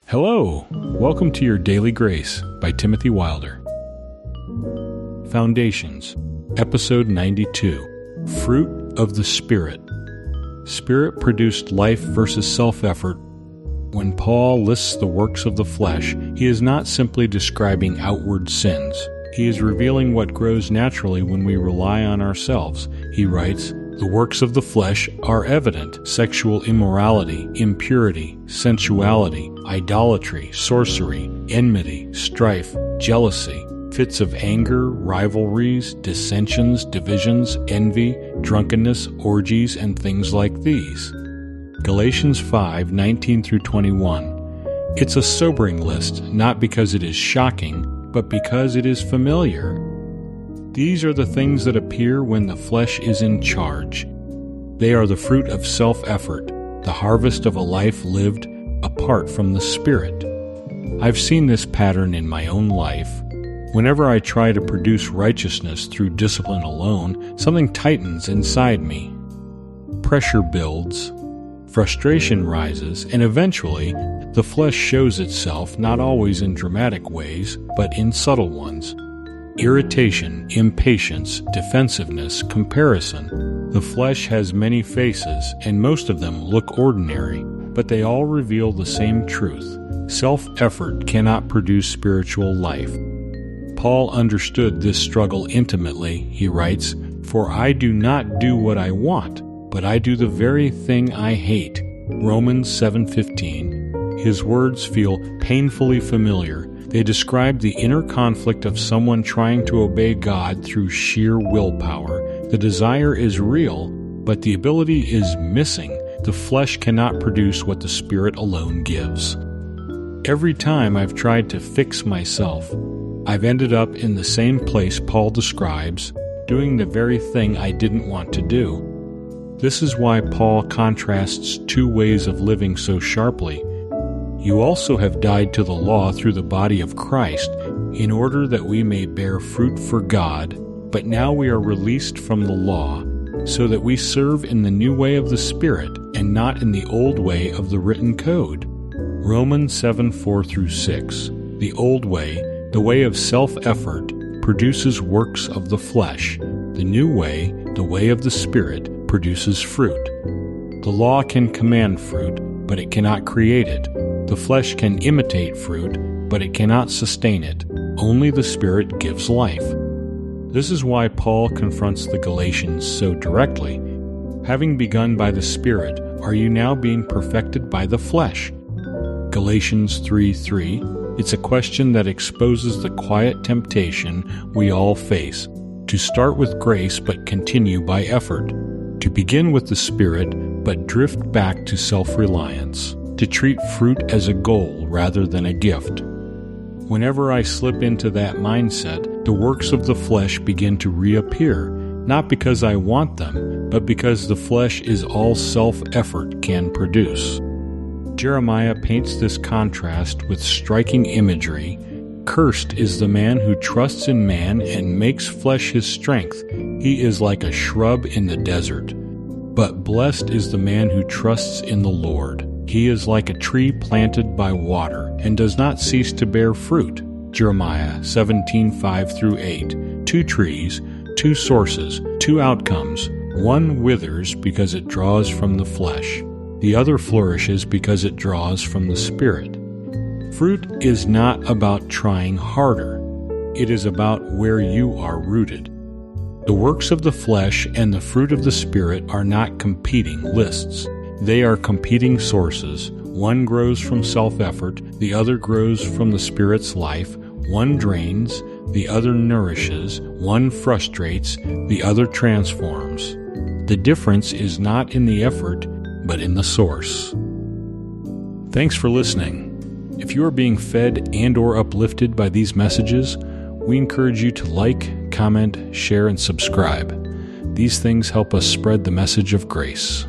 Hello, welcome to your Daily Grace by Timothy Wilder. Foundations, Episode 92, Fruit of the Spirit. Spirit-produced life versus self-effort. When Paul lists the works of the flesh, he is not simply describing outward sins. He is revealing what grows naturally when we rely on ourselves. He writes, "The works of the flesh are evident: sexual immorality, impurity, sensuality, idolatry, sorcery, enmity, strife, jealousy, fits of anger, rivalries, dissensions, divisions, envy, drunkenness, orgies, and things like these." Galatians 5:19-21. It's a sobering list, not because it is shocking, but because it is familiar. These are the things that appear when the flesh is in charge. They are the fruit of self-effort, the harvest of a life lived apart from the Spirit. I've seen this pattern in my own life. Whenever I try to produce righteousness through discipline alone, something tightens inside me. Pressure builds, frustration rises, and eventually, the flesh shows itself not always in dramatic ways, but in subtle ones. Irritation, impatience, defensiveness, comparison. The flesh has many faces, and most of them look ordinary, but they all reveal the same truth. Self-effort cannot produce spiritual life. Paul understood this struggle intimately. He writes, "For I do not do what I want, but I do the very thing I hate." Romans 7:15. His words feel painfully familiar. They describe the inner conflict of someone trying to obey God through sheer willpower. The desire is real, but the ability is missing. The flesh cannot produce what the Spirit alone gives. Every time I've tried to fix myself, I've ended up in the same place Paul describes, doing the very thing I didn't want to do. This is why Paul contrasts two ways of living so sharply. You also have died to the law through the body of Christ, in order that we may bear fruit for God, but now we are released from the law, so that we serve in the new way of the Spirit, and not in the old way of the written code. Romans 7:4-6. The old way, the way of self-effort, produces works of the flesh. The new way, the way of the Spirit, produces fruit. The law can command fruit, but it cannot create it. The flesh can imitate fruit, but it cannot sustain it. Only the Spirit gives life. This is why Paul confronts the Galatians so directly. Having begun by the Spirit, are you now being perfected by the flesh? Galatians 3:3. It's a question that exposes the quiet temptation we all face, to start with grace but continue by effort, to begin with the Spirit but drift back to self-reliance, to treat fruit as a goal rather than a gift. Whenever I slip into that mindset, the works of the flesh begin to reappear, not because I want them, but because the flesh is all self-effort can produce. Jeremiah paints this contrast with striking imagery. "Cursed is the man who trusts in man and makes flesh his strength. He is like a shrub in the desert. But blessed is the man who trusts in the Lord. He is like a tree planted by water and does not cease to bear fruit." Jeremiah 17:5-8. Two trees, two sources, two outcomes. One withers because it draws from the flesh. The other flourishes because it draws from the Spirit. Fruit is not about trying harder. It is about where you are rooted. The works of the flesh and the fruit of the Spirit are not competing lists. They are competing sources. One grows from self-effort, the other grows from the Spirit's life. One drains, the other nourishes. One frustrates, the other transforms. The difference is not in the effort, but in the source. Thanks for listening. If you are being fed and/or uplifted by these messages, we encourage you to like, comment, share, and subscribe. These things help us spread the message of grace.